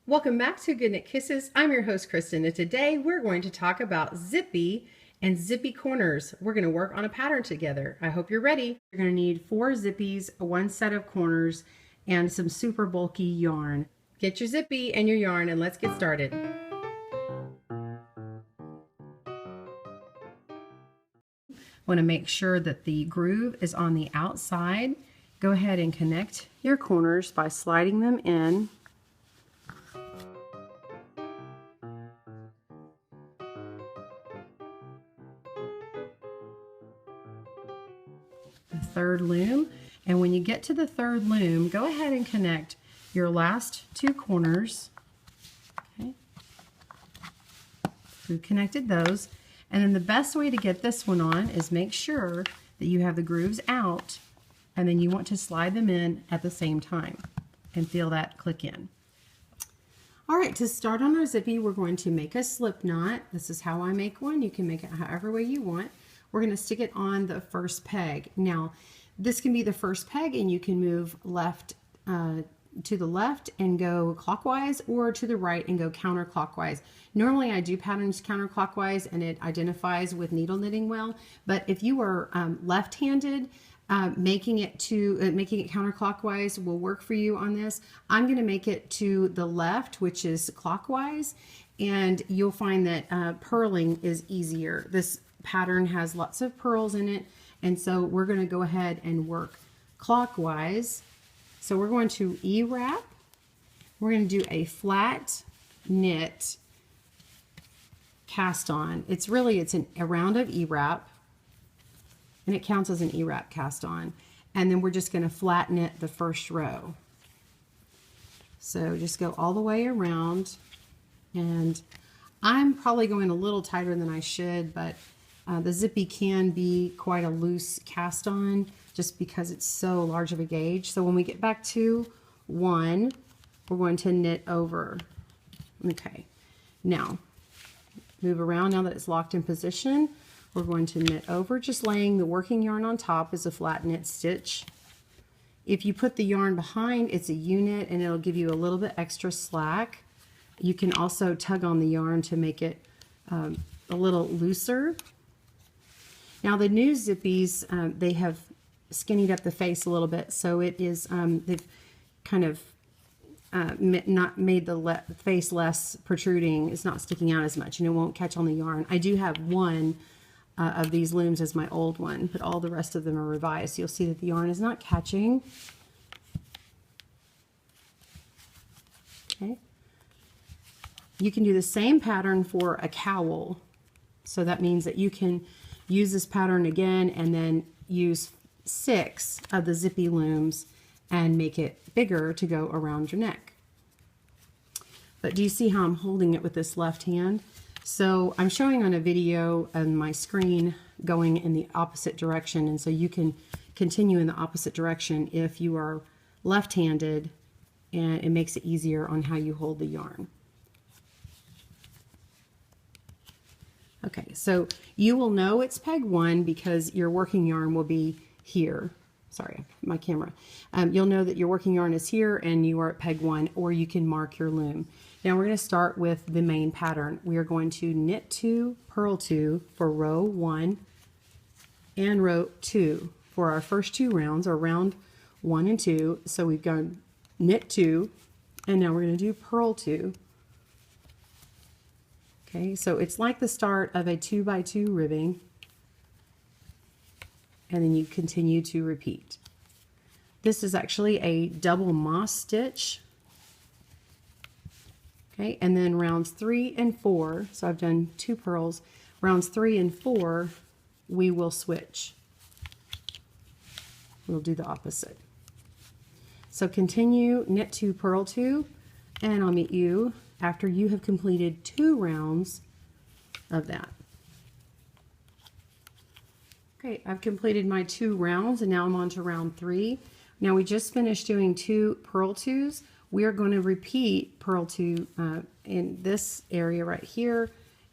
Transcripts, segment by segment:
Welcome back to GoodKnit Kisses. I'm your host, Kristen, and today we're going to talk about Zippy and Zippy corners. We're going to work on a pattern together. I hope you're ready. You're going to need 4 Zippies, 1 set of corners, and some super bulky yarn. Get your Zippy and your yarn and let's get started. Want to make sure that the groove is on the outside. Go ahead and connect your corners by sliding them in. The third loom, and when you get to the third loom, go ahead and connect your last 2 corners. Okay, we've connected those, and then the best way to get this one on is make sure that you have the grooves out, and then you want to slide them in at the same time and feel that click in. All right, to start on our Zippy, we're going to make a slip knot. This is how I make one. You can make it however way you want. We're going to stick it on the first peg. Now, this can be the first peg, and you can move left to the left and go clockwise, or to the right and go counterclockwise. Normally, I do patterns counterclockwise, and it identifies with needle knitting well. But if you are left-handed, making it counterclockwise will work for you on this. I'm going to make it to the left, which is clockwise, and you'll find that purling is easier. This pattern has lots of purls in it, and so we're going to go ahead and work clockwise. So we're going to E-wrap. We're going to do a flat knit cast on. It's a round of E-wrap, and it counts as an E-wrap cast on. And then we're just going to flat knit the first row. So just go all the way around, and I'm probably going a little tighter than I should, but the Zippy can be quite a loose cast on just because it's so large of a gauge. So when we get back to 1, we're going to knit over. Okay, now move around. Now that it's locked in position, we're going to knit over, just laying the working yarn on top as a flat knit stitch. If you put the yarn behind, it's a unit, and it'll give you a little bit extra slack. You can also tug on the yarn to make it a little looser. Now the new Zippies, they have skinnied up the face a little bit, so it is, they've kind of not made the face less protruding. It's not sticking out as much, and it won't catch on the yarn. I do have one of these looms as my old one, but all the rest of them are revised. You'll see that the yarn is not catching. Okay. You can do the same pattern for a cowl. So that means that you can use this pattern again and then use 6 of the Zippy looms and make it bigger to go around your neck. But do you see how I'm holding it with this left hand? So I'm showing on a video on my screen going in the opposite direction, and so you can continue in the opposite direction if you are left-handed, and it makes it easier on how you hold the yarn. Okay, so you will know it's peg 1 because your working yarn will be here. Sorry, my camera. You'll know that your working yarn is here and you are at peg 1, or you can mark your loom. Now we're going to start with the main pattern. We are going to knit 2, purl 2 for row 1 and row 2 for our first 2 rounds, or round 1 and 2. So we've gone knit 2, and now we're going to do purl 2. Okay, so it's like the start of a 2x2 ribbing, and then you continue to repeat. This is actually a double moss stitch. Okay, and then rounds 3 and 4, so I've done 2 purls. Rounds 3 and 4, we will switch. We'll do the opposite. So continue, knit 2, purl 2, and I'll meet you after you have completed 2 rounds of that. Okay, I've completed my 2 rounds, and now I'm on to round 3. Now we just finished doing 2 purl 2s. We are going to repeat purl 2 in this area right here,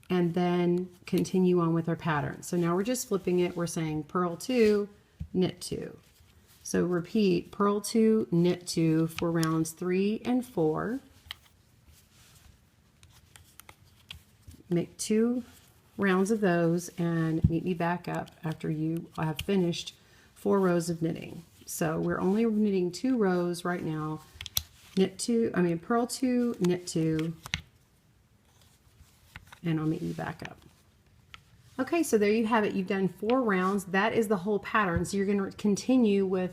and then continue on with our pattern. So now we're just flipping it. We're saying purl 2, knit 2. So repeat purl 2, knit 2 for rounds 3 and 4. make 2 rounds of those and meet me back up after you have finished 4 rows of knitting. So we're only knitting 2 rows right now. Purl 2, knit 2, and I'll meet you back up. Okay, so there you have it. You've done 4 rounds. That is the whole pattern. So you're going to continue with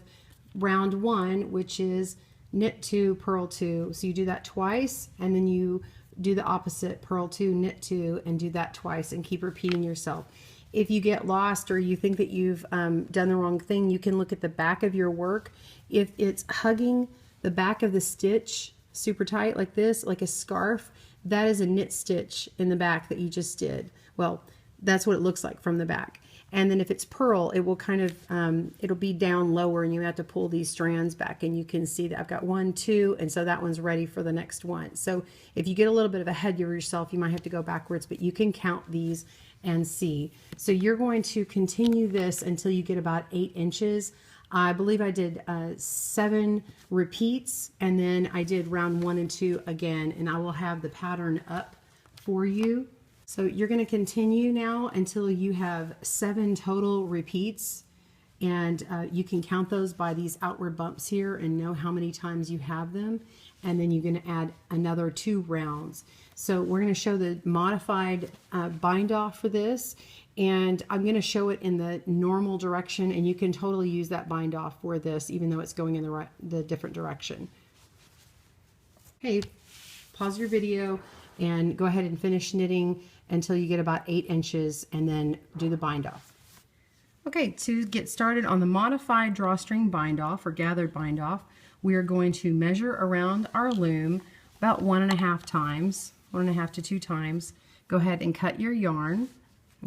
round 1, which is knit 2, purl 2. So you do that twice, and then you do the opposite, purl 2, knit 2, and do that twice, and keep repeating yourself. If you get lost or you think that you've done the wrong thing, you can look at the back of your work. If it's hugging the back of the stitch super tight like this, like a scarf, that is a knit stitch in the back that you just did. Well, that's what it looks like from the back. And then if it's purl, it will kind of, it'll be down lower and you have to pull these strands back, and you can see that I've got 1, 2, and so that one's ready for the next one. So if you get a little bit of ahead of yourself, you might have to go backwards, but you can count these and see. So you're going to continue this until you get about 8 inches. I believe I did 7 repeats, and then I did round 1 and 2 again, and I will have the pattern up for you. So you're going to continue now until you have 7 total repeats, and you can count those by these outward bumps here and know how many times you have them, and then you're going to add another 2 rounds. So we're going to show the modified bind off for this, and I'm going to show it in the normal direction, and you can totally use that bind off for this even though it's going in the different direction. Okay, pause your video and go ahead and finish knitting until you get about 8 inches, and then do the bind off. Okay, to get started on the modified drawstring bind off or gathered bind off, we are going to measure around our loom about 1.5 times, 1.5 to 2 times. Go ahead and cut your yarn.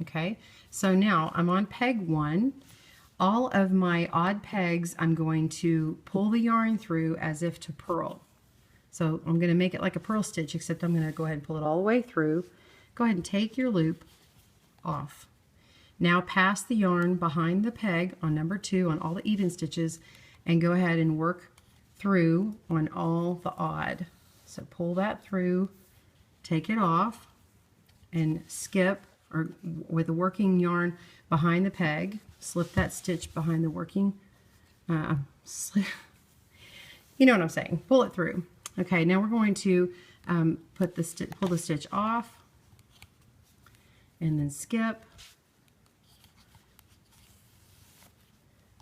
Okay, so now I'm on peg 1. All of my odd pegs I'm going to pull the yarn through as if to purl. So I'm going to make it like a purl stitch, except I'm going to go ahead and pull it all the way through. Go ahead and take your loop off. Now pass the yarn behind the peg on number 2 on all the even stitches, and go ahead and work through on all the odd. So pull that through, take it off, and skip, or with the working yarn behind the peg, slip that stitch behind the working, you know what I'm saying, pull it through. Okay, now we're going to pull the stitch off, and then skip,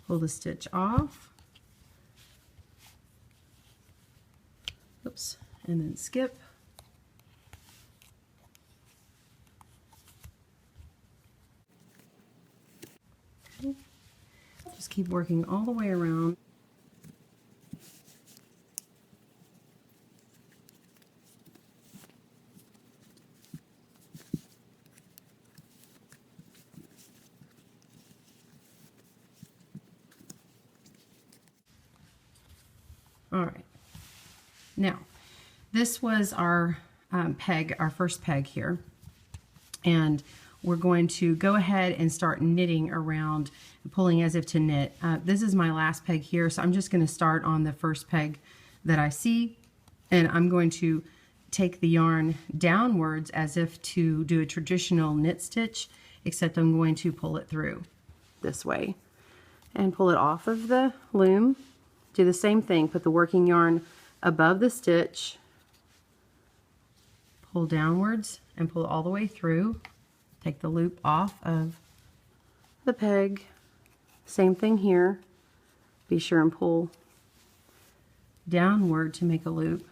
pull the stitch off, oops, and then skip, okay. Just keep working all the way around. All right, now this was our peg, our first peg here, and we're going to go ahead and start knitting around, pulling as if to knit. This is my last peg here, so I'm just going to start on the first peg that I see, and I'm going to take the yarn downwards as if to do a traditional knit stitch, except I'm going to pull it through this way and pull it off of the loom. Do the same thing, put the working yarn above the stitch, pull downwards and pull it all the way through, take the loop off of the peg, same thing here, be sure and pull downward to make a loop,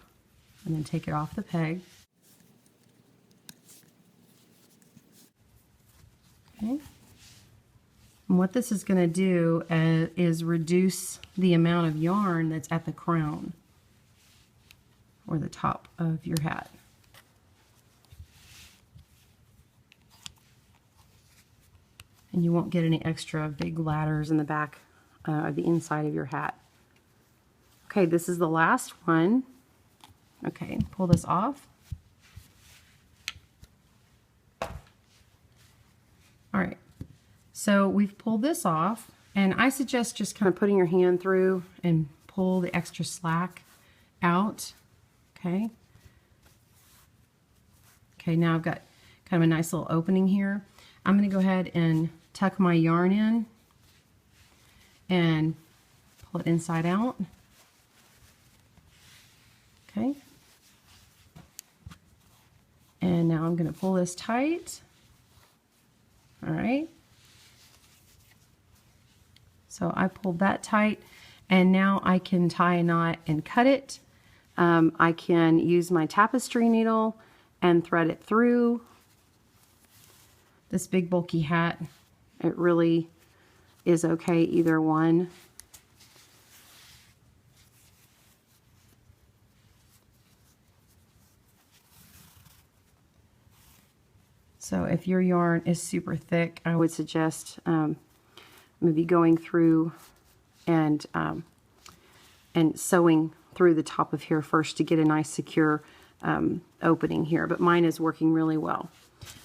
and then take it off the peg. Okay. And what this is going to do is reduce the amount of yarn that's at the crown or the top of your hat. And you won't get any extra big ladders in the back or the inside of your hat. Okay, this is the last one. Okay, pull this off. All right. So we've pulled this off, and I suggest just kind of putting your hand through and pull the extra slack out. Okay. Okay, now I've got kind of a nice little opening here. I'm going to go ahead and tuck my yarn in and pull it inside out. Okay. And now I'm going to pull this tight. All right. So I pulled that tight, and now I can tie a knot and cut it. I can use my tapestry needle and thread it through. This big bulky hat, it really is okay either one. So if your yarn is super thick, I would suggest maybe going through and sewing through the top of here first to get a nice secure opening here. But mine is working really well.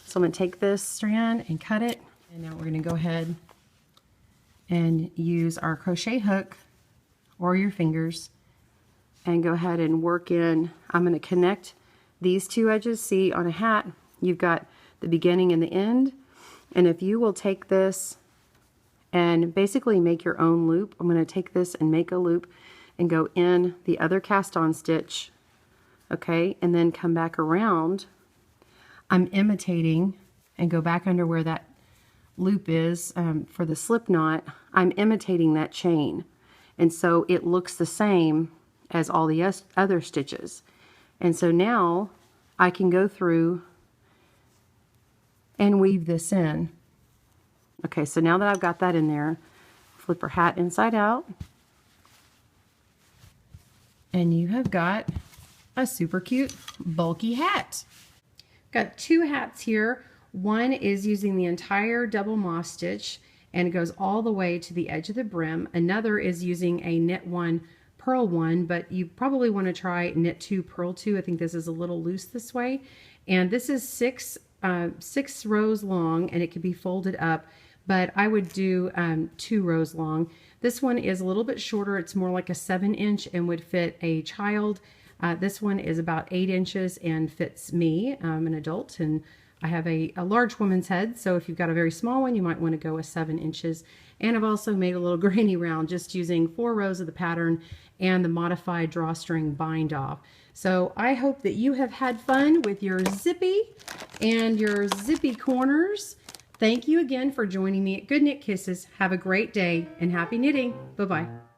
So I'm going to take this strand and cut it. And now we're going to go ahead and use our crochet hook or your fingers and go ahead and work in. I'm going to connect these two edges. See, on a hat, you've got the beginning and the end. And if you will take this and basically make your own loop, I'm going to take this and make a loop and go in the other cast on stitch, okay, and then come back around. I'm imitating and go back under where that loop is for the slip knot. I'm imitating that chain, and so it looks the same as all the other stitches. And so now I can go through and weave this in. Okay, so now that I've got that in there, flip our hat inside out, and you have got a super cute bulky hat. Got two hats here. One is using the entire double moss stitch and it goes all the way to the edge of the brim. Another is using a knit one, purl one, but you probably want to try knit two, purl two. I think this is a little loose this way. And this is six rows long, and it can be folded up, but I would do 2 rows long. This one is a little bit shorter. It's more like a 7-inch and would fit a child. This one is about 8 inches and fits me. I'm an adult and I have a large woman's head, so if you've got a very small one, you might want to go with 7 inches. And I've also made a little granny round just using 4 rows of the pattern and the modified drawstring bind off. So I hope that you have had fun with your zippy and your zippy corners. Thank you again for joining me at GoodKnit Kisses. Have a great day and happy knitting. Bye-bye.